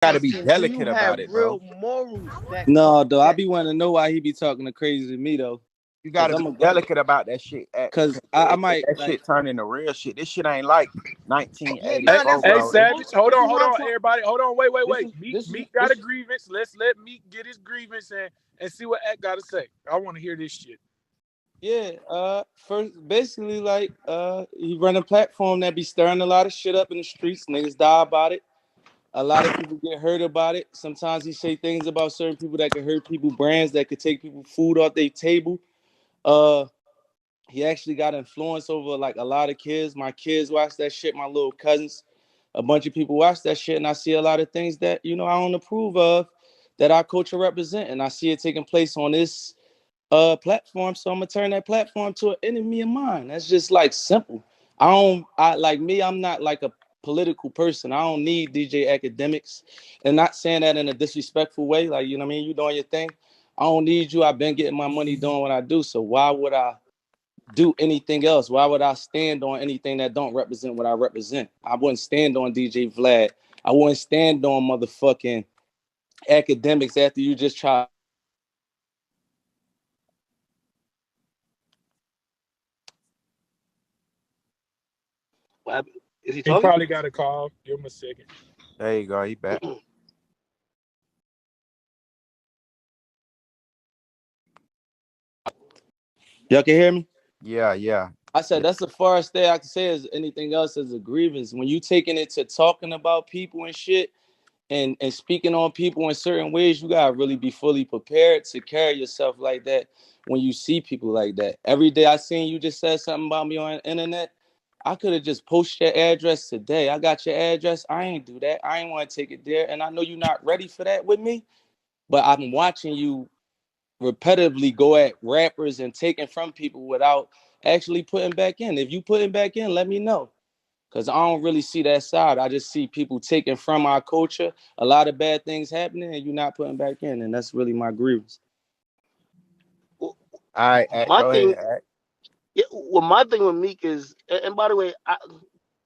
gotta be Listen, delicate you about have it, real bro. morals. No, though, I be wanting to know why he be talking to crazy to me though. You gotta be delicate about that shit. Cause I might that shit turn into real shit. This shit ain't like 1984, Hey, bro. Savage, hold on, everybody. Hold on, wait. Meek got a grievance. Let's let Meek get his grievance and see what Act gotta say. I want to hear this shit. Yeah, first basically like he run a platform that be stirring a lot of shit up in the streets. Niggas die about it. A lot of people get hurt about it. Sometimes he say things about certain people that could hurt people, brands that could take people food off their table. He actually got influence over like a lot of kids. My kids watch that shit. My little cousins, a bunch of people watch that shit, and I see a lot of things that I don't approve of, that our culture represent, and I see it taking place on this platform. So I'm gonna turn that platform to an enemy of mine. That's just like simple. I'm not like a political person. I don't need DJ Akademiks, and not saying that in a disrespectful way. Like, you know what I mean? You doing your thing. I don't need you. I've been getting my money doing what I do. So why would I do anything else? Why would I stand on anything that don't represent what I represent? I wouldn't stand on DJ Vlad. I wouldn't stand on motherfucking Akademiks after you just try. What? Is he He talking? probably got a call. Give him a second. There you go. He back. Y'all can hear me? Yeah. I said that's the farthest thing I can say is anything else is a grievance. When you taking it to talking about people and shit and speaking on people in certain ways, you gotta really be fully prepared to carry yourself like that when you see people like that. Every day I seen you just said something about me on the internet. I could have just posted your address today. I got your address. I ain't do that. I ain't want to take it there. And I know you're not ready for that with me, but I'm watching you repetitively go at rappers and taking from people without actually putting back in. If you putting back in, let me know. Because I don't really see that side. I just see people taking from our culture, a lot of bad things happening, and you're not putting back in. And that's really my grievance. All right, My thing, yeah. Well, my thing with Meek is, and by the way,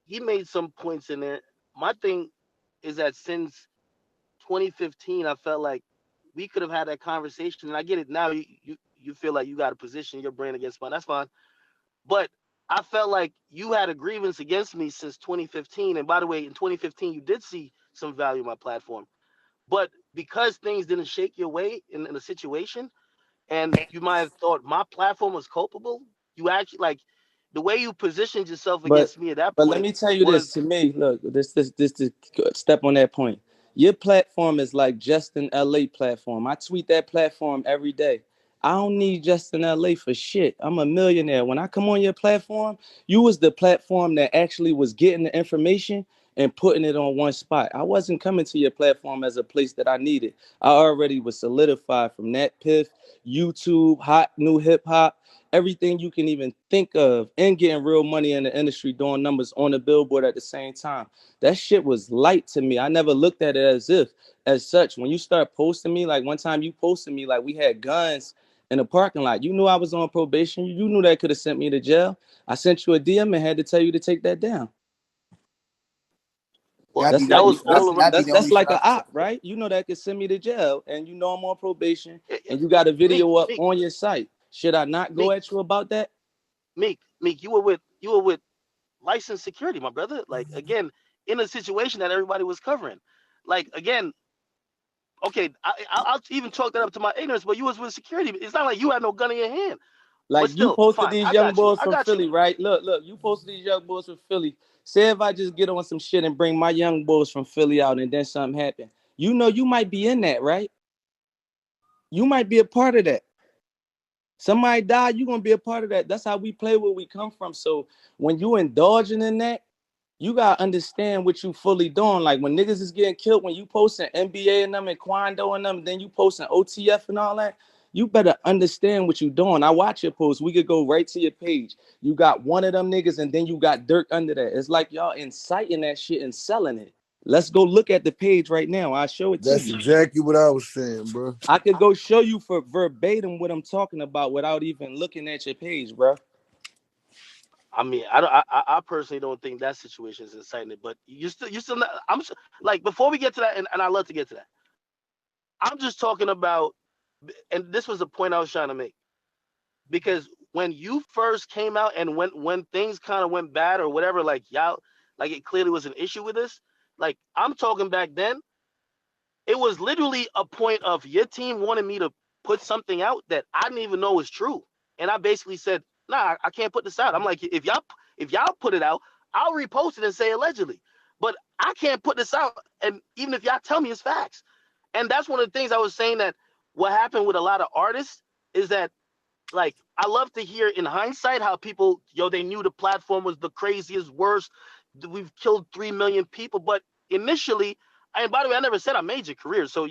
he made some points in there. My thing is that since 2015, I felt like we could have had that conversation. And I get it now. You feel like you got to position your brand against mine. That's fine. But I felt like you had a grievance against me since 2015. And by the way, in 2015, you did see some value in my platform. But because things didn't shake your way in a situation, and you might have thought my platform was culpable, you actually like the way you positioned yourself against me at that point. But let me tell you this. To me, look, this to step on that point. Your platform is like Justin LA platform. I tweet that platform every day. I don't need Justin LA for shit. I'm a millionaire. When I come on your platform, you was the platform that actually was getting the information and putting it on one spot. I wasn't coming to your platform as a place that I needed. I already was solidified from that piff, YouTube, hot new hip hop, everything you can even think of, and getting real money in the industry, doing numbers on the billboard at the same time. That shit was light to me. I never looked at it as such. When you start posting me, like one time you posted me like we had guns in the parking lot. You knew I was on probation. You knew that could have sent me to jail. I sent you a DM and had to tell you to take that down. Well, that's like an op, right? You know that could send me to jail, and you know I'm on probation, and you got a video up on your site. Should I not go at you about that? Meek, you were with licensed security, my brother. Like again, in a situation that everybody was covering. Like again, okay, I'll even chalk that up to my ignorance, but you was with security. It's not like you had no gun in your hand. Like still, you posted fine, these young boys from Philly, right? Look, you posted these young boys from Philly. Say if I just get on some shit and bring my young boys from Philly out and then something happen. You know you might be in that, right? You might be a part of that. Somebody die, you're gonna be a part of that. That's how we play where we come from. So when you indulging in that, you gotta understand what you fully doing. Like when niggas is getting killed, when you posting NBA and them and Quando and them, then you posting OTF and all that, you better understand what you doing. I watch your posts. We could go right to your page. You got one of them niggas and then you got Dirk under that. It's like y'all inciting that shit and selling it. Let's go look at the page right now. I'll show it to you. That's exactly what I was saying, bro. I could go show you for verbatim what I'm talking about without even looking at your page, bro. I mean, I personally don't think that situation is inciting, but you still not, like, before we get to that, and I love to get to that. I'm just talking about, and this was the point I was trying to make, because when you first came out and when things kind of went bad or whatever, like y'all, like it clearly was an issue with this. Like, I'm talking back then, it was literally a point of your team wanted me to put something out that I didn't even know was true, and I basically said, nah, I can't put this out. I'm like, if y'all put it out, I'll repost it and say allegedly, but I can't put this out, and even if y'all tell me it's facts. And that's one of the things I was saying, that what happened with a lot of artists is that, like, I love to hear in hindsight how people, they knew the platform was the craziest, worst. We've killed 3 million people. But initially, and by the way, I never said I made your career. So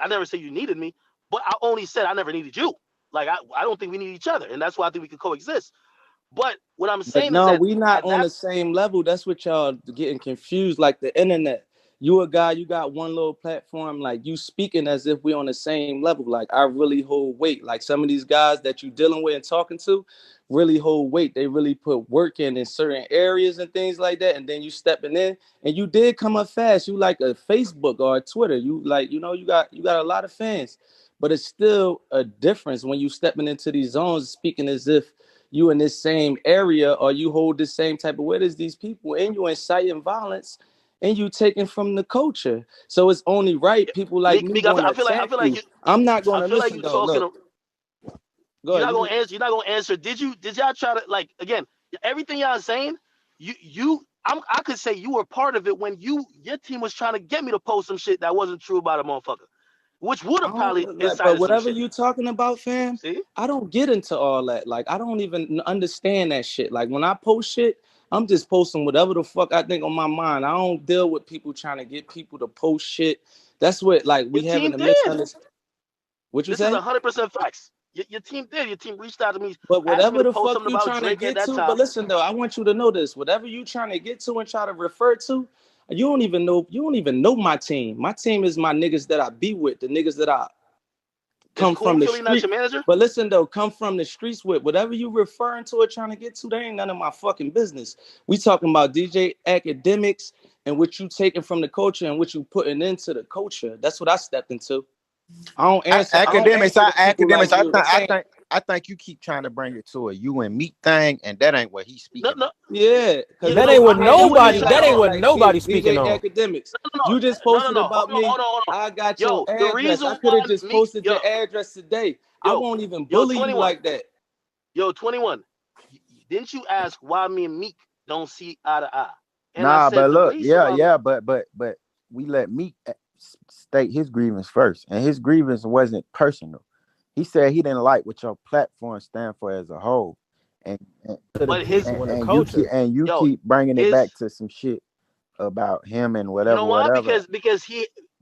I never said you needed me, but I only said I never needed you. Like, I don't think we need each other. And that's why I think we could coexist. But what I'm saying is no, that we not on the same level. That's what y'all getting confused. Like the internet, you a guy, you got one little platform. Like, you speaking as if we on the same level. Like, I really hold weight. Like, some of these guys that you dealing with and talking to really hold weight. They really put work in certain areas and things like that. And then you stepping in, and you did come up fast. You like a Facebook or a Twitter. You like, you got a lot of fans. But it's still a difference when you stepping into these zones, speaking as if you in this same area, or you hold the same type of weight as these people, and you inciting violence, and you taking from the culture. So it's only right people like me going to attack you. I'm not going to listen though. Look, you're not going to answer. You're not going to answer. Did y'all try to, like, again, everything y'all saying? I could say you were part of it when your team was trying to get me to post some shit that wasn't true about a motherfucker, which would have probably incited but whatever some shit. you talking about, fam, see? I don't get into all that. Like, I don't even understand that shit. Like, when I post shit, I'm just posting whatever the fuck I think on my mind. I don't deal with people trying to get people to post shit. That's what, like, we having a misunderstanding. What you say? This is 100% facts. Your team did. Your team reached out to me. But whatever the fuck you trying to get to, but listen though, I want you to know this. Whatever you trying to get to and try to refer to, you don't even know my team. My team is my niggas that I be with, the niggas that I come from the street. Not your manager? But listen though, come from the streets with. Whatever you referring to or trying to get to, there ain't none of my fucking business. We talking about DJ Akademiks and what you taking from the culture and what you putting into the culture. That's what I stepped into. I don't answer Akademiks. Like I think you keep trying to bring it to a you and Meek thing, and that ain't what he's speaking. No. Yeah, that ain't what nobody. That ain't what nobody speaking on. Akademiks. You just posted about me. Hold on. I got your address. I could have just posted your address today. I won't even bully you like that. Yo, 21. Didn't you ask why me and Meek don't see eye to eye? And nah, but look, but we let Meek state his grievance first, and his grievance wasn't personal. He said he didn't like what your platform stand for as a whole, and you keep bringing it back to some shit about him and whatever. You know why? Whatever.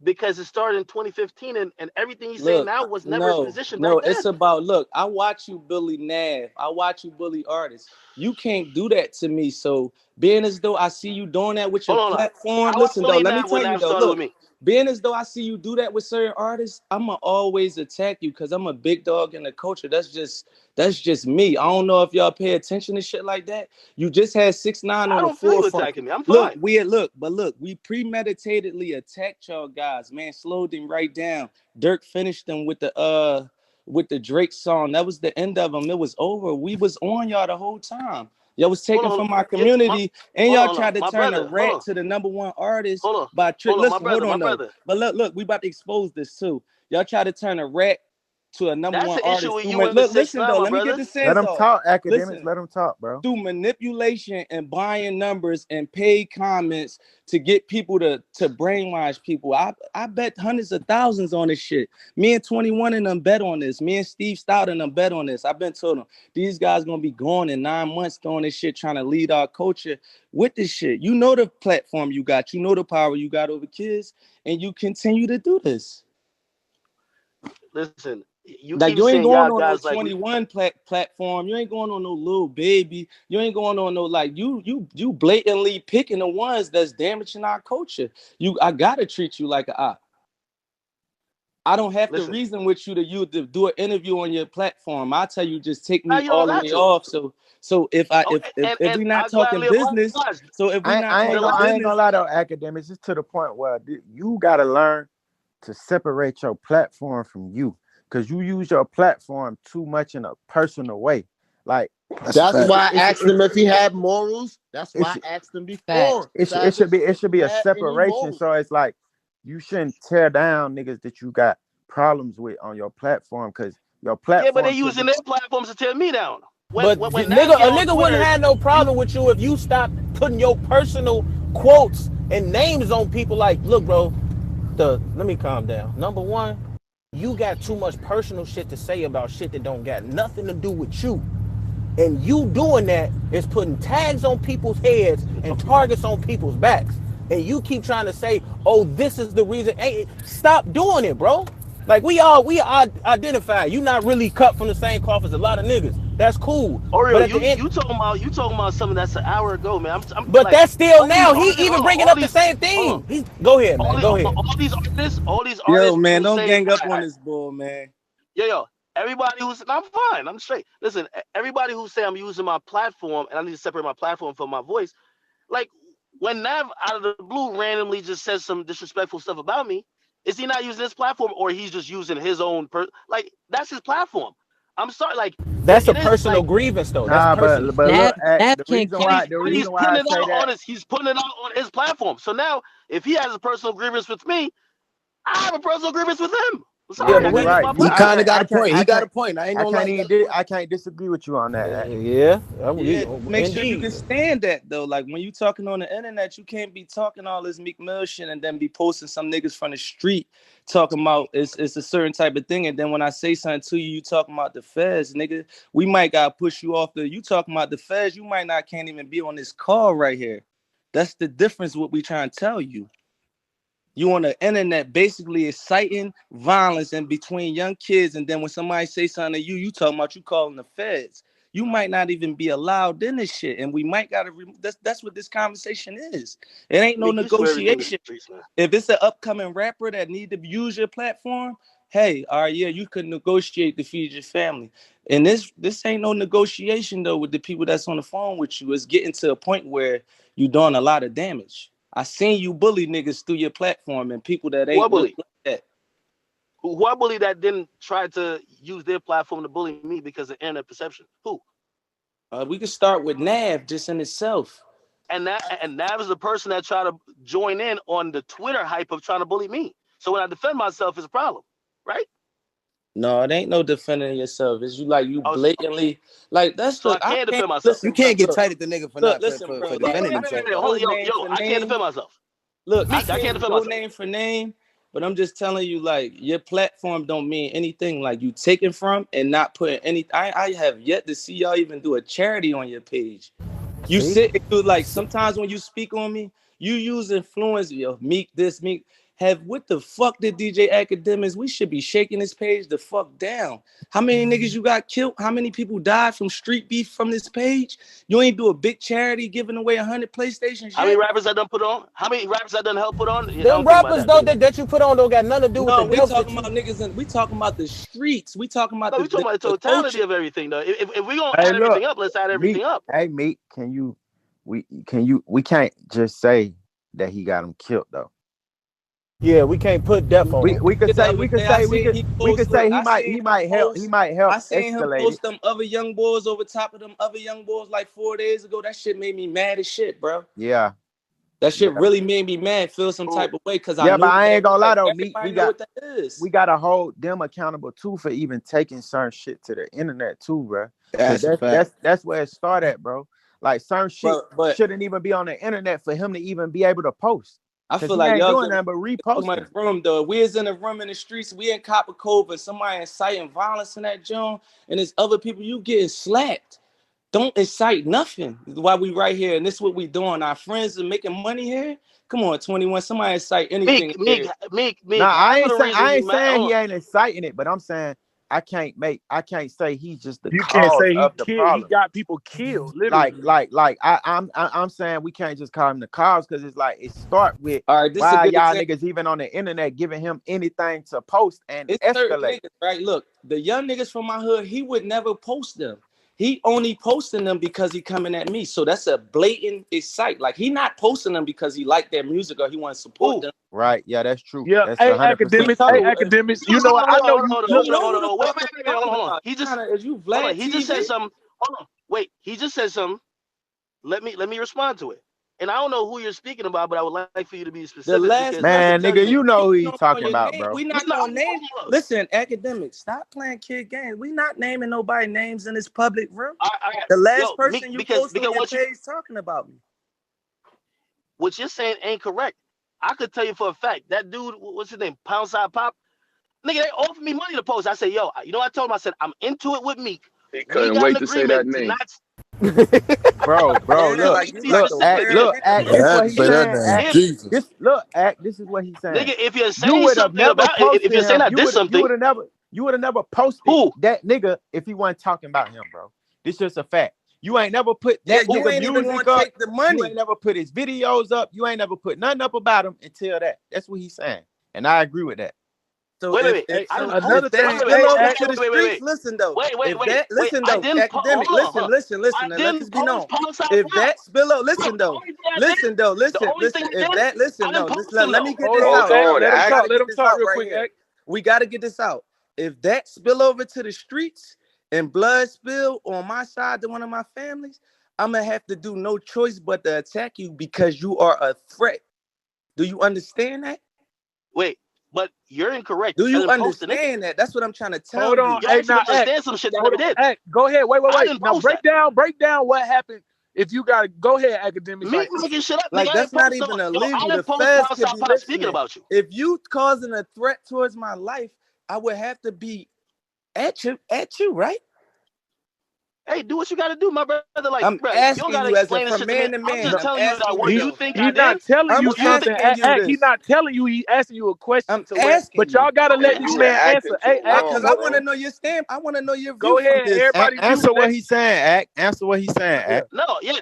Because it started in 2015, and everything he's saying now was never his position. No, it's about, look, I watch you bully Nav. I watch you bully artists. You can't do that to me. So being as though I see you doing that with your platform, listen though, let me tell you though, look, being as though I see you do that with certain artists, I'ma always attack you because I'm a big dog in the culture. That's just me. I don't know if y'all pay attention to shit like that. You just had 6ix9ine on the forefront. I'm fine. Look, we premeditatedly attacked y'all guys, man. Slowed them right down. Dirk finished them with the Drake song. That was the end of them. It was over. We was on y'all the whole time. Y'all was taken from my community, and y'all tried to turn a rat to the #1 artist by trick. Listen, hold on though. But look, we about to expose this too. Y'all try to turn a rat to a #1 artist. Look, listen though. Let me get this sense. Let him talk, Akademiks. Let him talk, bro. Through manipulation and buying numbers and paid comments to get people to brainwash people. I bet hundreds of thousands on this shit. Me and 21 and them bet on this. Me and Steve Stout and them bet on this. I've been told them these guys gonna be gone in 9 months doing this shit, trying to lead our culture with this shit. You know the platform you got. You know the power you got over kids, and you continue to do this. Listen. You ain't going on no 21 platform. You ain't going on no Lil Baby. You ain't going on no, like, you blatantly picking the ones that's damaging our culture. I gotta treat you like an op. I don't have to reason with you to do an interview on your platform. I tell you, just take me all the way off. So if we not talking business, I ain't gonna lie though, academics. It's to the point where you gotta learn to separate your platform from you, because you use your platform too much in a personal way. Like that's why I asked him if he had morals. That's why I asked him before. It should be a separation. So it's like you shouldn't tear down niggas that you got problems with on your platform, because your platform. Yeah, but they using their platforms to tear me down. A nigga wouldn't have no problem with you if you stopped putting your personal quotes and names on people. Like, look, bro, let me calm down. Number one, you got too much personal shit to say about shit that don't got nothing to do with you. And you doing that is putting tags on people's heads and targets on people's backs. And you keep trying to say, oh, this is the reason. Hey, stop doing it, bro. Like, we identify. You not really cut from the same cloth as a lot of niggas. That's cool. Oreo, you talking about something that's an hour ago, man. But like, that's still now. He even bringing up the same thing. Go ahead, man. Go ahead. All these artists. Yo, man, don't gang up on this bull, man. Yo. Everybody who's, I'm fine. I'm straight. Listen, everybody who say I'm using my platform and I need to separate my platform from my voice, like when Nav out of the blue randomly just says some disrespectful stuff about me, is he not using his platform, or he's just using his own like that's his platform? I'm sorry, like that's a personal grievance though. That's but the reason why he's putting it out on his platform. So now if he has a personal grievance with me, I have a personal grievance with him. Sorry, right. He kind of got a point. He got a point. I can't disagree with you on that. Make sure you can stand that though. Like when you talking on the internet, you can't be talking all this Meek Mill shit and then be posting some niggas from the street talking about it's a certain type of thing. And then when I say something to you, you talking about the feds, nigga. We might gotta push you off you talking about the feds. You might not can't even be on this call right here. That's the difference. What we trying to tell you. You on the internet basically inciting violence in between young kids, and then when somebody say something to you, you talking about you calling the feds. You might not even be allowed in this shit, and we might gotta. That's what this conversation is. It ain't no negotiation. If it's an upcoming rapper that need to use your platform, hey, all right, yeah, you could negotiate to feed your family. And this ain't no negotiation though with the people that's on the phone with you. It's getting to a point where you're doing a lot of damage. I seen you bully niggas through your platform and people that ain't bully like that. What bully that didn't try to use their platform to bully me because of internet perception? Who? We could start with Nav just in itself. And Nav is the person that tried to join in on the Twitter hype of trying to bully me. So when I defend myself, it's a problem, right? No, it ain't no defending yourself. It's you blatantly like that's so I can't defend myself. You can't get tight at the nigga for defending himself. I can't defend myself. Look, I can't defend myself. Name for name, but I'm just telling you, like your platform don't mean anything. Like you taking from and not putting any. I have yet to see y'all even do a charity on your page. You sit and do like sometimes when you speak on me, you use influence. Meek this, Meek. What the fuck did DJ Akademiks? We should be shaking this page the fuck down. How many niggas you got killed? How many people died from street beef from this page? You ain't do a big charity giving away 100 PlayStations. How many rappers I done put on? How many rappers I done help put on? Them rappers though that you put on don't got nothing to do with the we talking about niggas and we talking about the streets. We talking about we talking about the totality of everything though. If we gonna add everything up, let's add everything up. Hey Meek, we can't just say that he got him killed though. Yeah, we can't put death on him. We could say he might help. I seen him post them other young boys over top of them other young boys like 4 days ago. That shit made me mad as shit, bro. Yeah. That shit really made me mad, feel some type of way because but I ain't gonna lie though, Meek, we gotta hold them accountable too for even taking certain shit to the internet too, bro. That's where it started, bro. Like certain shit shouldn't even be on the internet for him to even be able to post. I feel like y'all doing that, but reposting. My room though, we is in the room in the streets. We in Copper Cove, and somebody inciting violence in that joint, and there's other people you getting slapped. Don't incite nothing. While we right here, and this is what we doing. Our friends are making money here. Come on, 21. Somebody incite anything. Meek. Nah, I ain't saying he ain't inciting it, but I'm saying I can't say he's just the You can't cause say he of the killed. He problem. got people killed. Literally. I'm saying we can't just call him the cause because it's like it start with All right, this is a why good y'all example. niggas even on the internet giving him anything to post and It's certain escalate. niggas, right? Look, the young niggas from my hood, he would never post them. He only posting them because he coming at me. So that's a blatant excite. Like he not posting them because he like their music or he want to support them. Right? Yeah, that's true. Yeah. That's Hey, 100%. Akademiks. Hey, Akademiks. You know what? I know you. You Look, know what the Wait, fuck I'm hold talking on. about. He just Is you hold on. Vlad He just said TV? something. Hold on. Wait. He just said something. Let me respond to it. And I don't know who you're speaking about, but I would like for you to be specific. The last because I can Man, tell nigga, you, you know who he on talking your about, name. bro. We not gonna name. Listen, Akademiks, stop playing kid games. We not naming nobody names in this public room. The last person you post on your page talking about me. What you're saying ain't correct. I could tell you for a fact that dude, what's his name, Pound Side Pop, nigga, they offered me money to post. I said, yo, you know, I told him, I said, I'm into it with Meek. He couldn't wait to say that name. Bro, Yeah, look, like you like Act, Yeah, this I had what to he's say that saying, name. Act. Jesus. This is what he's saying. Nigga, if you're You saying would have something never about it, if posted you're saying him, I did something, you would have never posted who? that nigga if he wasn't talking about him, bro. This just a fact. You ain't never put that you nigga ain't even music gonna up. take the money. You ain't never put his videos up. You ain't never put nothing up about him until that. That's what he's saying. And I agree with that. So Wait. Another thing. Spill over Hey, to the streets. Listen though. Listen though. Academic. Listen. Let this be known. If that spill over, listen though. Listen. If that let me get hold this on, out. Hold on, let him Act. talk. Gotta Let get him this talk out real right quick, here. Act. We gotta get this out. If that spill over to the streets and blood spill on my side to one of my families, I'm gonna have to do no choice but to attack you because you are a threat. Do you understand that? Wait, but you're incorrect. Do I you didn't post it. understand that? That's what I'm trying to tell Hold on. you. You Hey, actually now, don't understand some shit that I hold never on. did. Act. Go ahead. Wait. I didn't Now post break that. down what happened. If you got to go ahead, Akademiks. Me Like, making shit up, Like nigga. that's not even illegal. I The didn't post feds Pound could Side be Pop speaking listening. about you. If you causing a threat towards my life, I would have to be at you, right? Hey, do what you gotta do, my brother. Like, I'm bro, you don't asking gotta you as a explain this from shit to me. man to I'm man. just I'm telling you that asking what you you though. think I he's did. not telling I'm you something. asking you this. He's not telling you. He asking you a question I'm to where. asking But y'all you. gotta Hey, let this you man acting answer. too Hey, Act. Because long, I bro. want to know your stamp. I want to know your Go view from ahead. this. Everybody mute. Answer what he's saying, Act. Answer what he's saying, Act. No, yeah,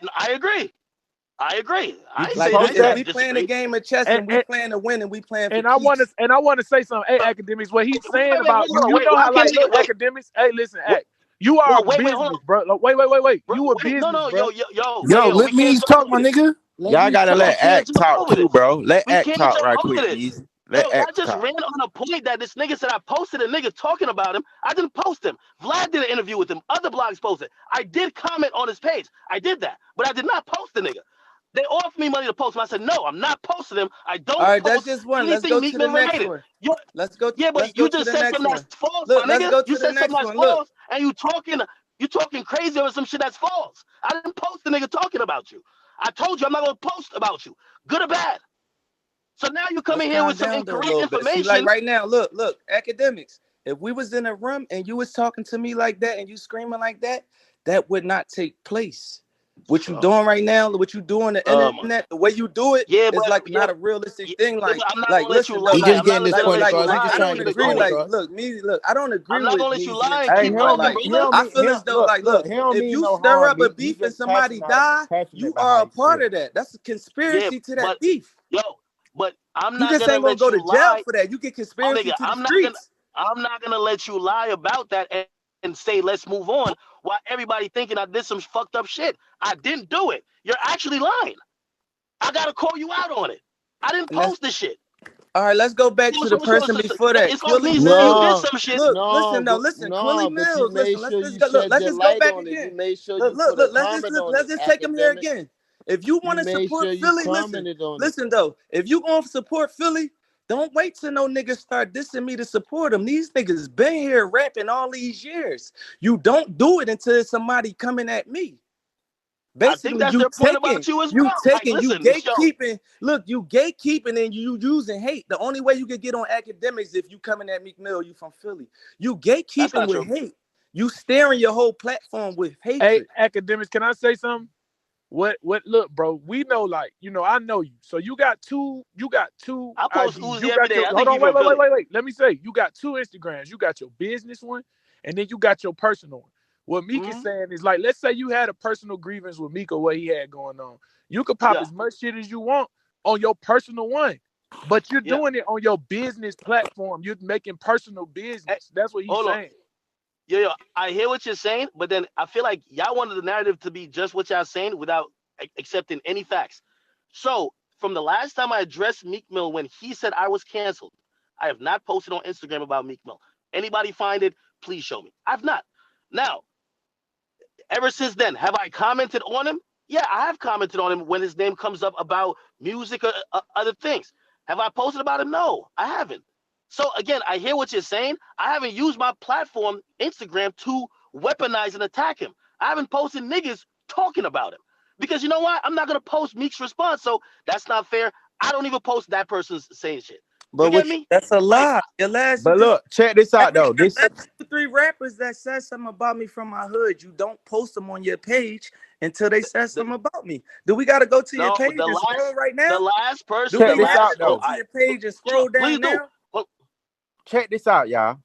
I agree. I Did ain't you saying Like post if anything that? we to playing a disagree. game of chess and we playing to win and we playing for And I want keeps. to say something. Hey, Akademiks, what he's saying about you. You Wait, know why how, can't like, nigga look, wait? Akademiks. Hey, listen, Act. You are No, a wait, hold business, on. bro. Like, wait. Bro, You a wait, business, bro. Yo, Wayno, let we can't me talk talk, my over this. nigga. Let Y'all me gotta We talk. let can't Act talk talk over too, this. bro. Let We Act can't talk talk right over quick, this. Meezy. Yo, Let I Act just talk. ran on a point that this nigga said I posted a nigga talking about him. I didn't post him. Vlad did an interview with him. Other blogs posted. I did comment on his page. I did that, but I did not post the nigga. They offered me money to post him. I said, no, I'm not posting him. I All don't right, that's post just one. Let's anything go Meek to the Mill next related. one. You Let's go but you to just the said next something one. that's false, Look, my let's nigga. go You to the said something next that's one. Look. false, and you talking crazy over some shit that's false. I didn't post the nigga talking about you. I told you I'm not gonna post about you, good or bad. So now you come Let's in here calm with some down though a incorrect little bit. See, like information. right now, look, Akademiks. If we was in a room and you was talking to me like that and you screaming like that, that would not take place. What you doing right now, what you do on the internet, the way you do it Yeah, is like yeah, not a realistic thing. but I'm not Like gonna let you listen lie. though, He just I'm not getting gonna his point let you across. He lie just and trying to keep get it his point going. like across. look, me, look, I don't agree I'm not with gonna let you Meezy and lie and Hey, keep he Trav, but don't talking, mean like he brother. don't I mean feel him. as though like Look, look, he don't if mean you no stir harm. up a He beef and just somebody die, passionate you about are how a he feel. part of that. That's a Yeah, conspiracy to that but beef. yo, but I'm You not just gonna ain't gonna let go you to jail lie, for that. You get my conspiracy nigga. to the streets. I'm not gonna let you lie about that and say let's move on while everybody thinking I did some fucked up shit. I didn't do it. You're actually lying. I gotta call you out on it. I didn't And that's post this shit. all right. Let's go back to the person before that, It's like Quilly me saying you did Mills. No, some shit. Look, listen, no, no, listen, Quilly no. But you Mills. Listen, made let's sure just you go. Look, shed let's your just go light back on it. You again. made sure Look, you put a let's comment on it, just take him here academic. again. If you want You to made support sure you Philly, commented on it. listen though. If you gonna support Philly, don't wait till no niggas start dissing me to support them. These niggas been here rapping all these years. You don't do it until somebody coming at me. I think Basically, that's their point about you as well. Like, you listen, this show. gatekeeping. Look, you gatekeeping and you using hate. The only way you can get on Akademiks if you coming at Meek Mill, you from Philly. You That's gatekeeping not with true. hate. You staring your whole platform with Hey, hatred. Akademiks, can I say something? look, bro, we know, like, I know you. So you got two I post IGs. Uzi You every got day. your I hold think on, you from Philly. wait. Let me say, you got two Instagrams. You got your business one, and then you got your personal one. What Meek is saying is, like, let's say you had a personal grievance with Meek or what he had going on. You could pop as much shit as you want on your personal one, but you're doing it on your business platform. You're making personal business. That's what he's saying. Yo, I hear what you're saying, but then I feel like y'all wanted the narrative to be just what y'all saying without accepting any facts. So from the last time I addressed Meek Mill when he said I was canceled, I have not posted on Instagram about Meek Mill. Anybody find it? Please show me. I've not. Now, ever since then, have I commented on him? Yeah, I have commented on him when his name comes up about music or other things. Have I posted about him? No, I haven't. So again, I hear what you're saying. I haven't used my platform, Instagram, to weaponize and attack him. I haven't posted niggas talking about him. Because you know what? I'm not going to post Meek's response, so that's not fair. I don't even post that person's saying shit. But you get me? That's a lie. But look, check this out though. This 2-3 rappers that said something about me from my hood. You don't post them on your page until they said something about me. Do we got to go to your page and scroll right now? The last person. Check this out though. Go to your page and scroll down now. Check this out, y'all.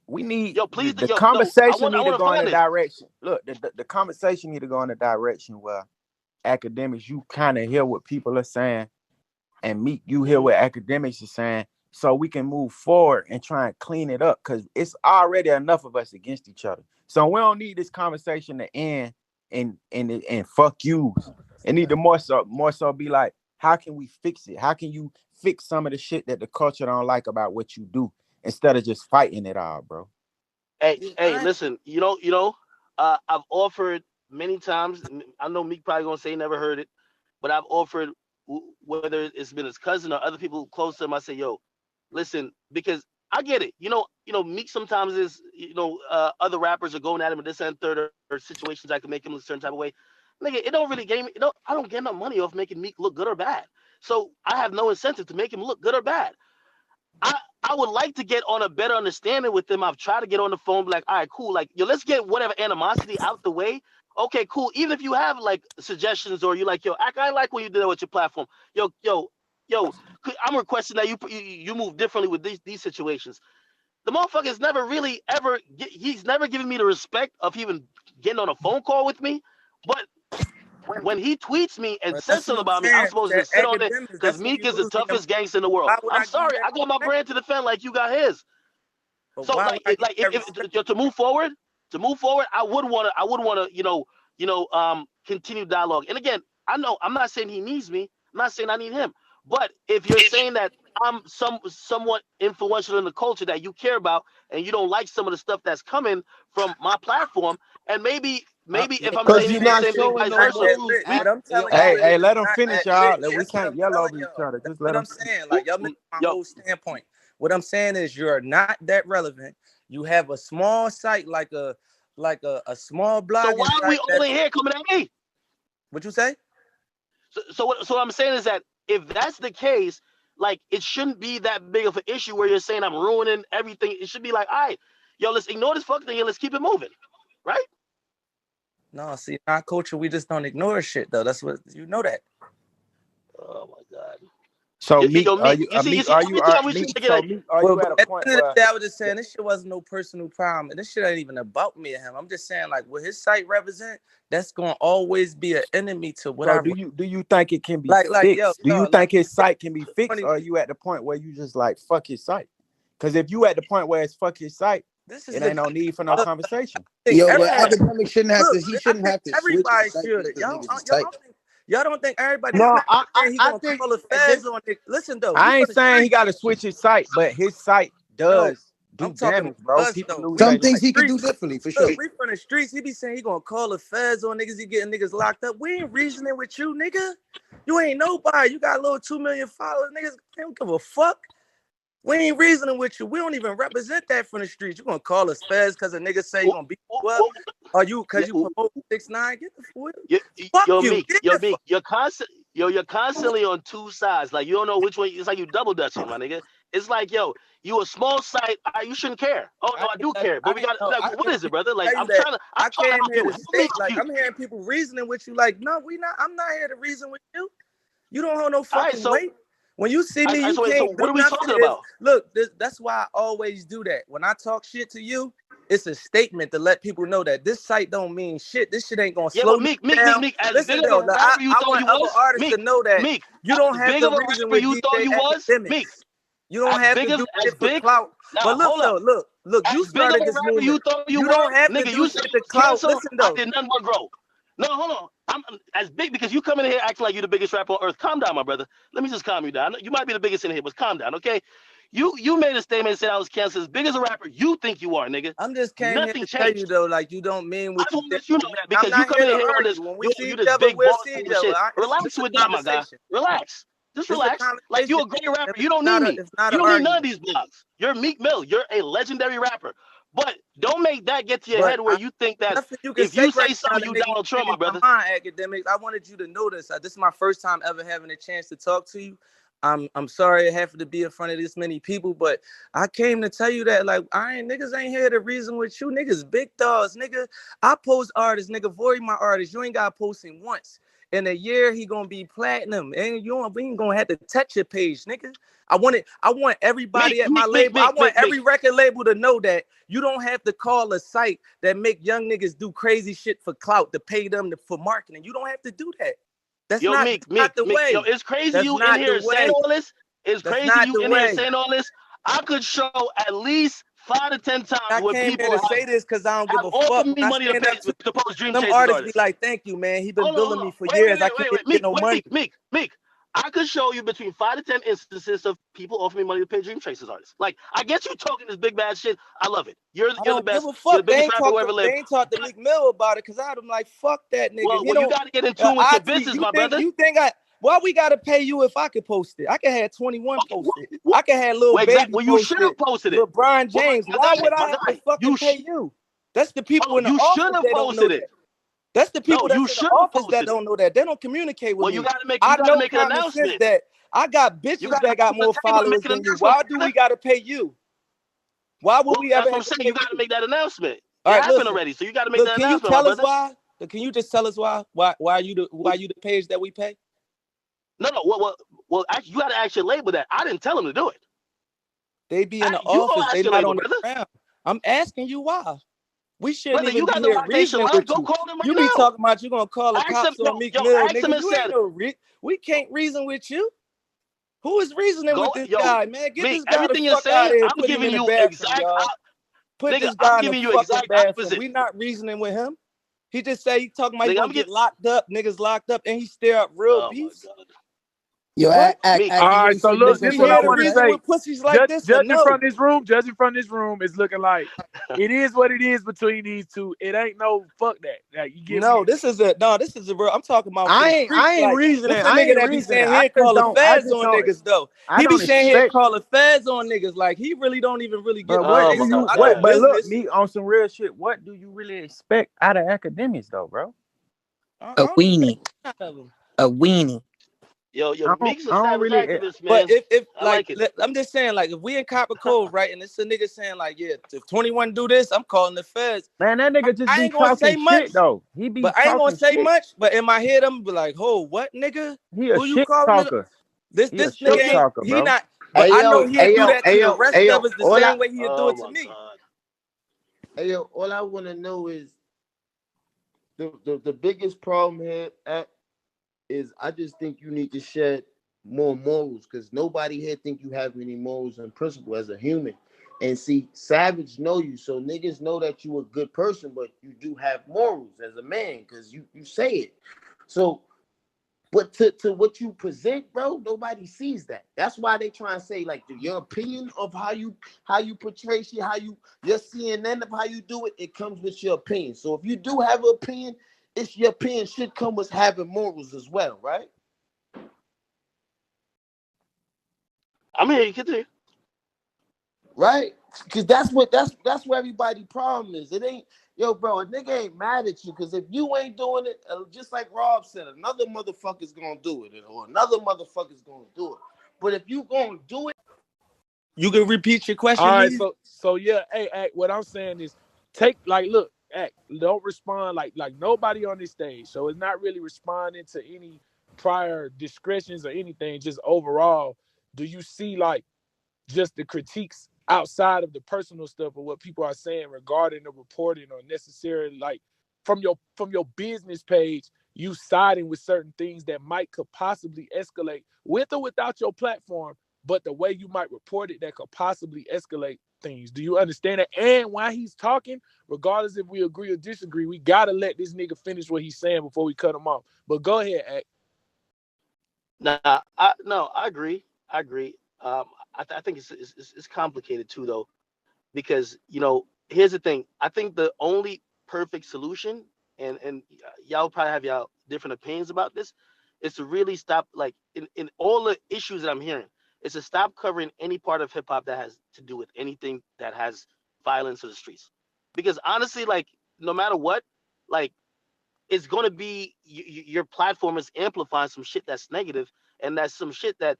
We need the conversation need to go in a direction. Look, the conversation need to go in a direction where Akademiks, you kind of hear what people are saying, and Meek, you hear what Akademiks is saying, so we can move forward and try and clean it up, because it's already enough of us against each other. So we don't need this conversation to end and fuck yous. It need to more so be like, how can we fix it? How can you fix some of the shit that the culture don't like about what you do, instead of just fighting it all, bro? Hey, listen, I've offered many times. I know Meek probably gonna say he never heard it, but I've offered, whether it's been his cousin or other people close to him. I say, yo, listen, because I get it. Meek sometimes is, other rappers are going at him with this and third or situations that can make him look a certain type of way. Nigga, it don't really game. I don't get no money off making Meek look good or bad. So I have no incentive to make him look good or bad. I would like to get on a better understanding with them. I've tried to get on the phone, be like, all right, cool. Like, yo, let's get whatever animosity out the way. Okay, cool. Even if you have like suggestions or you like, yo, I like when you did that with your platform. Yo, I'm requesting that you move differently with these situations. The motherfucker's never really ever, he's never given me the respect of even getting on a phone call with me. But when he tweets me and says something about me, I'm supposed to sit on it because Meek is the toughest gangster in the world. I'm sorry, I got my brand to defend like you got his. So if to move forward, I would want to, continue dialogue. And again, I know I'm not saying he needs me. I'm not saying I need him. But if you're saying that I'm somewhat influential in the culture that you care about, and you don't like some of the stuff that's coming from my platform, and maybe if I'm saying the same thing, vice versa. Hey, let them finish, y'all. We can't yell over each other. Just let them. I'm saying, like, y'all missing my whole standpoint. What I'm saying is, you're not that relevant. You have a small site, like a small blog. So why are we only here coming at me? What you say? So what I'm saying is that if that's the case, like, it shouldn't be that big of an issue where you're saying I'm ruining everything. It should be like, all right, yo, let's ignore this fucking thing and let's keep it moving, right? No, see, in our culture, we just don't ignore shit, though. That's what you know that. Oh my God. So Meek, are you at a point where I was just saying this shit wasn't no personal problem, and this shit ain't even about me and him. I'm just saying, like, what his site represent, that's gonna always be an enemy to what I do you think it can be fixed? Do you think his site can be fixed, or are you at the point where you just like fuck his site? Because if you at the point where it's fuck his site, it ain't no need for no conversation. Yo, but Akademiks shouldn't have to. He shouldn't have to. Everybody should. Y'all don't think everybody? No, I think call the feds on it. Listen though, I ain't saying he got to switch his site, but his site does do damage, bro. Some things he can do differently for sure. We from the streets. He be saying he gonna call the feds on niggas. He getting niggas locked up. We ain't reasoning with you, nigga. You ain't nobody. You got a little 2 million followers. Niggas don't give a fuck. We ain't reasoning with you. We don't even represent that from the streets. You gonna call us feds because a nigga say you gonna beat you up? Or you because you promote 6ix9ine? Get the fuck you. You're constantly on two sides. Like, you don't know which way. It's like you double dutching, my nigga. It's like, yo, you a small site, you shouldn't care. Oh no, I do care, but we got like, what is it, brother? Like, I'm trying to came help here you. to state, like, I'm hearing people reasoning with you, like, no, I'm not here to reason with you. You don't hold no fucking weight. When you see me, you can't so do what are we nothing. talking about? Look, that's why I always do that. When I talk shit to you, it's a statement to let people know that this site don't mean shit. This shit ain't gonna slow you down. Meek, as Listen, big of though, a rapper you I thought want you other was, artists to know that you don't have big to of a reason rapper with you thought DJ you was, Akademiks. Meek. You don't have to do shit for clout. But look, though, look, you started this movement. You thought you don't have to nigga, do shit to clout. Listen, though. I did nothing but grow. No, hold on. I'm as big because you come in here acting like you're the biggest rapper on earth. Calm down, my brother. Let me just calm you down. You might be the biggest in here, but calm down, okay? You made a statement and said I was cancer. As big as a rapper you think you are, nigga. I'm just came Nothing here to changed. tell you though, like you don't mean what you think. You know that because you come in here on this. When we see You each this other, big we'll boss see each shit. other. Relax with that, my guy. Relax. Just relax. Like you're a great rapper. You don't need me. You don't need none of these blogs. You're Meek Mill. You're a legendary rapper. But don't make that get to your head where you think that if you say something, you Donald Trump, my brother. Akademiks, I wanted you to know this. This is my first time ever having a chance to talk to you. I'm sorry it happened to be in front of this many people, but I came to tell you that like niggas ain't here to reason with you. Niggas big dogs, nigga. I post artists, nigga. Void my artist. You ain't got posting once. In a year, he gonna be platinum, and we ain't gonna have to touch your page, nigga. I want everybody at my label. I want every record label to know that you don't have to call a site that make young niggas do crazy shit for clout to pay them for marketing. You don't have to do that. That's not the way. Yo, it's crazy you in here saying all this. It's crazy you in here saying all this. I could show at least 5 to 10 times where people have say this because I don't give a fuck. offered me money to post Dream Chasers artists be like, thank you, man. He been billing me for years. I can't get no money. Meek. I could show you between 5 to 10 instances of people offering me money to pay Dream Chasers artists. Like, I get you talking this big bad shit. I love it. You're the best. You're the biggest rapper who ever lived. They ain't talked to Meek Mill about it because I'm like, fuck that nigga. Well, you got to get in tune with your business, my brother. You think why we gotta pay you if I could post it? I could have 21 post it. I could have Lil Baby Well, you should have posted it. LeBron James. Why would I have to fucking pay you? That's the people in the office. You should have posted it. That's the people that's in the office that don't know that. They don't communicate with me. You gotta make an announcement. That I got bitches that got more followers than you. Why do we gotta pay you? Why would we ever? That's what I'm saying. You gotta make that announcement. All right, happened already, so you gotta make that announcement. Can you tell us why? Can you just tell us why? Why you the page that we pay? No. Well, you got to ask your label that. I didn't tell them to do it. They be in the office. They not on the ground. I'm asking you why. We shouldn't even be here reasoning with you. You be talking about you gonna call the cops on Meek Mill, nigga. You ain't no we can't reason with you. Who is reasoning with this guy, man? Get this guy the fuck out of here. I'm giving you exact. Put this guy in the fucking bathroom. We not reasoning with him. He just say he talking about he gonna get locked up, niggas locked up, and he stir up real beefs. Yo, all right, so look, this is what I want to say. Pussies like this, judging from this room, it's looking like it is what it is between these two. It ain't no fuck that. Like, you get me? This is a real. I'm talking about. I ain't reasoning. This nigga that be saying here call the feds on niggas though. He be saying here call the feds on niggas. Like he really don't even really get. But look, me on some real shit. What do you really expect out of Akademiks though, bro? A weenie. A weenie. Yo, Meek's a savage activist, man. But if like I'm just saying, like, if we in Copper Cove, right, and it's a nigga saying, like, yeah, if 21 do this, I'm calling the feds. Man, that nigga just be talking shit, though. He be I ain't gonna say much, but in my head, I'm be like, oh, what, nigga? He a shit talker. This nigga talker, he not. But I know he'll do that to the rest of us the same way he'll do it to me. Hey, yo, all I want to know is the biggest problem here is I just think you need to shed more morals because nobody here think you have any morals and principle as a human. And see, Savage know you, so niggas know that you a good person, but you do have morals as a man because you say it. So, but to what you present, bro, nobody sees that. That's why they try and say like your opinion of how you portray shit, your CNN of how you do it, it comes with your opinion. So if you do have an opinion, it's your opinion should come with having morals as well, right? I'm here. You continue. Right? Because that's where everybody's problem is. It ain't, yo, bro, a nigga ain't mad at you because if you ain't doing it, just like Rob said, another motherfucker's gonna do it, or another motherfucker's gonna do it. But if you gonna do it, You can repeat your question, All right, Meezy? so yeah, hey, what I'm saying is look, don't respond like nobody on this stage. So it's not really responding to any prior discretions or anything, just overall. Do you see like just the critiques outside of the personal stuff or what people are saying regarding the reporting or necessarily like from your business page, you siding with certain things that could possibly escalate with or without your platform, but the way you might report it that could possibly escalate things. Do you understand that? And while he's talking, regardless if we agree or disagree, we gotta let this nigga finish what he's saying before we cut him off. But go ahead, Ak. Nah, I agree. I agree. I think it's complicated too, though, because here's the thing. I think the only perfect solution, and y'all probably have y'all different opinions about this, is to really stop, like, in all the issues that I'm hearing, is to stop covering any part of hip hop that has to do with anything that has violence in the streets, because honestly, like, no matter what, like, it's gonna be your platform is amplifying some shit that's negative, and that's some shit that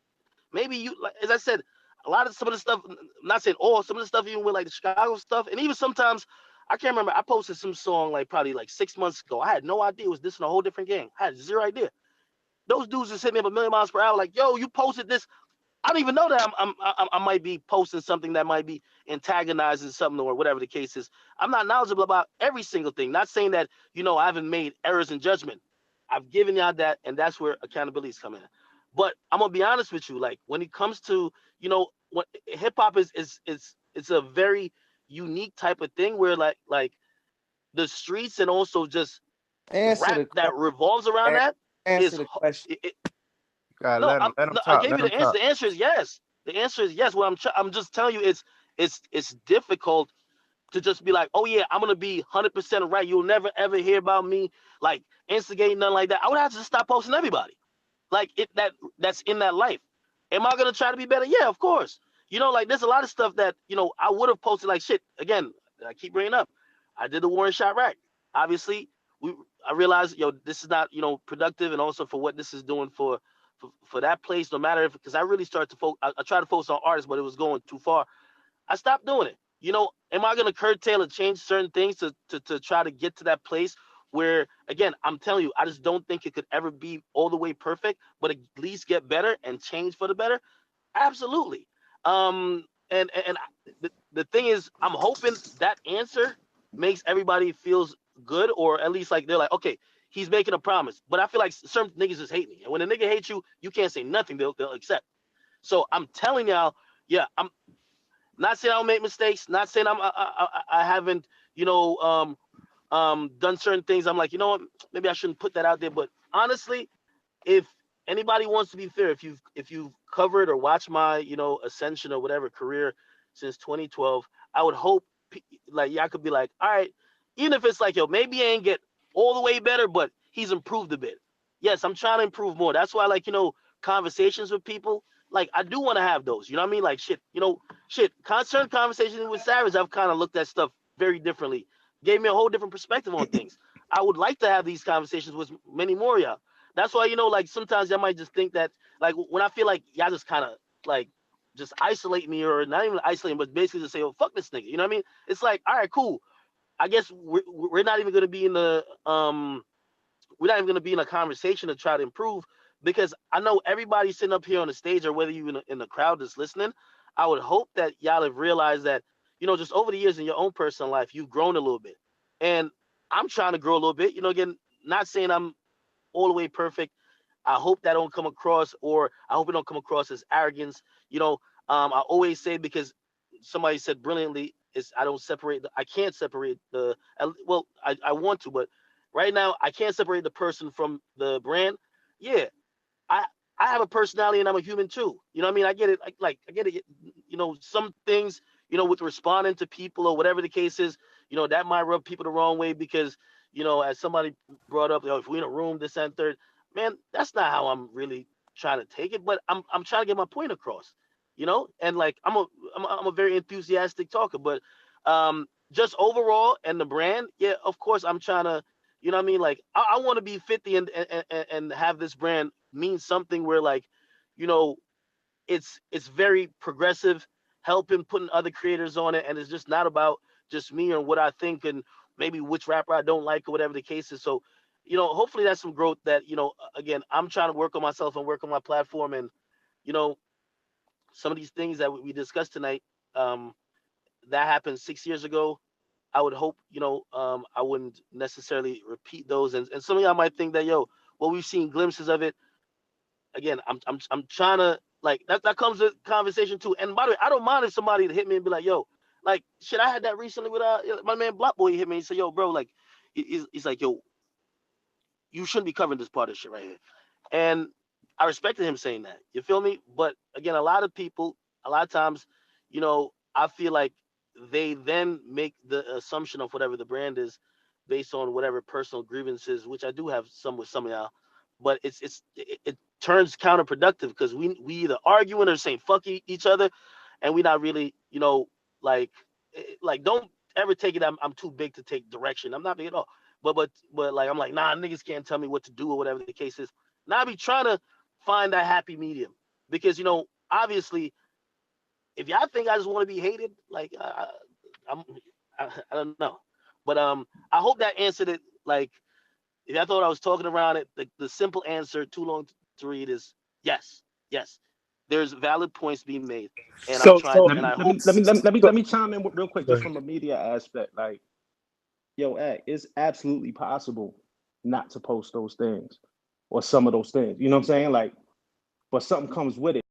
maybe you, like, as I said, a lot of some of the stuff, I'm not saying all, some of the stuff, even with like the Chicago stuff, and even sometimes I can't remember. I posted some song like probably like 6 months ago. I had no idea it was this in a whole different gang. I had zero idea. Those dudes just hit me up a million miles per hour, like, yo, you posted this. I don't even know that I might be posting something that might be antagonizing something or whatever the case is. I'm not knowledgeable about every single thing. Not saying that I haven't made errors in judgment. I've given y'all that, and that's where accountability is coming in. But I'm gonna be honest with you. Like, when it comes to what hip hop is it's a very unique type of thing where like the streets and also just Answer rap the that revolves around question. that Answer is the question. God, no, let him I talk. gave Let you him the answer. talk. The answer is yes. The answer is yes. What I'm just telling you, it's difficult to just be like, oh yeah, I'm gonna be 100% right. You'll never ever hear about me like instigating nothing like that. I would have to just stop posting everybody. Like that's in that life. Am I gonna try to be better? Yeah, of course. Like, there's a lot of stuff that I would have posted, like, shit. Again, I keep bringing up. I did the war in Chiraq. Obviously, I realized this is not productive, and also for what this is doing for that place. No matter if, because I really started to focus. I tried to focus on artists, but it was going too far. I stopped doing it. Am I gonna curtail or change certain things to try to get to that place where, again, I'm telling you, I just don't think it could ever be all the way perfect, but at least get better and change for the better? Absolutely. The thing is, I'm hoping that answer makes everybody feels good, or at least like they're like, okay, he's making a promise. But I feel like some niggas just hate me, and when a nigga hates you, you can't say nothing. They'll accept. So I'm telling y'all, yeah, I'm not saying I don't make mistakes. Not saying I haven't done certain things. I'm like, you know what? Maybe I shouldn't put that out there. But honestly, if anybody wants to be fair, if you've covered or watched my ascension or whatever career since 2012, I would hope like y'all could be like, all right, even if it's like, yo, maybe he ain't get all the way better, but he's improved a bit. Yes, I'm trying to improve more. That's why, like, conversations with people, like, I do want to have those. You know what I mean? Like, shit. Certain conversations with Savage, I've kind of looked at stuff very differently. Gave me a whole different perspective on things. I would like to have these conversations with many more of y'all. That's why, like, sometimes y'all might just think that, like, when I feel like y'all just kind of, like, just isolate me, or not even isolate me, but basically just say, oh, fuck this nigga. You know what I mean? It's like, all right, cool. I guess we're not even going to be in the, we're not even going to be in a conversation to try to improve, because I know everybody sitting up here on the stage, or whether you in the crowd that's listening, I would hope that y'all have realized that, just over the years in your own personal life, you've grown a little bit. And I'm trying to grow a little bit, again, not saying I'm all the way perfect. I hope that don't come across, or I hope it don't come across as arrogance. I always say, because somebody said brilliantly, is I can't separate well, I want to, but right now I can't separate the person from the brand. Yeah, I I have a personality and I'm a human too. You know what I mean? I get it. Like I get it. Some things, with responding to people or whatever the case is, that might rub people the wrong way because, as somebody brought up, if we're in a room, this and third, man, that's not how I'm really trying to take it. But I'm trying to get my point across, and like I'm a very enthusiastic talker, but just overall and the brand, yeah, of course I'm trying to, you know what I mean? Like I want to be 50 and have this brand mean something where, like, it's very progressive, helping putting other creators on it, and it's just not about just me or what I think and maybe which rapper I don't like or whatever the case is. So, hopefully that's some growth that, again, I'm trying to work on myself and work on my platform. And, some of these things that we discussed tonight, that happened 6 years ago. I would hope, I wouldn't necessarily repeat those. And some of y'all might think that, well, we've seen glimpses of it. Again, I'm trying to, like, that comes with conversation too. And by the way, I don't mind if somebody hit me and be like, yo, like, shit, I had that recently with my man Block Boy. Hit me. He said, yo, bro, like, he's like, yo, you shouldn't be covering this part of shit right here. And I respected him saying that. You feel me? But again, a lot of people, a lot of times, I feel like they then make the assumption of whatever the brand is based on whatever personal grievances, which I do have some with some of y'all. But it turns counterproductive because we either arguing or saying fuck each other, and we're not really, like don't ever take it. I'm too big to take direction. I'm not big at all. But like I'm like, nah, niggas can't tell me what to do or whatever the case is. Now I be trying to find that happy medium because obviously, if y'all think I just want to be hated, like I don't know. But I hope that answered it. Like, if I thought I was talking around it, the simple answer, too long to read, is yes. There's valid points being made, and I'm trying. And I hope. Let me chime in real quick, just from a media aspect. Like, yo, it's absolutely possible not to post those things or some of those things. You know what I'm saying? Like, but something comes with it.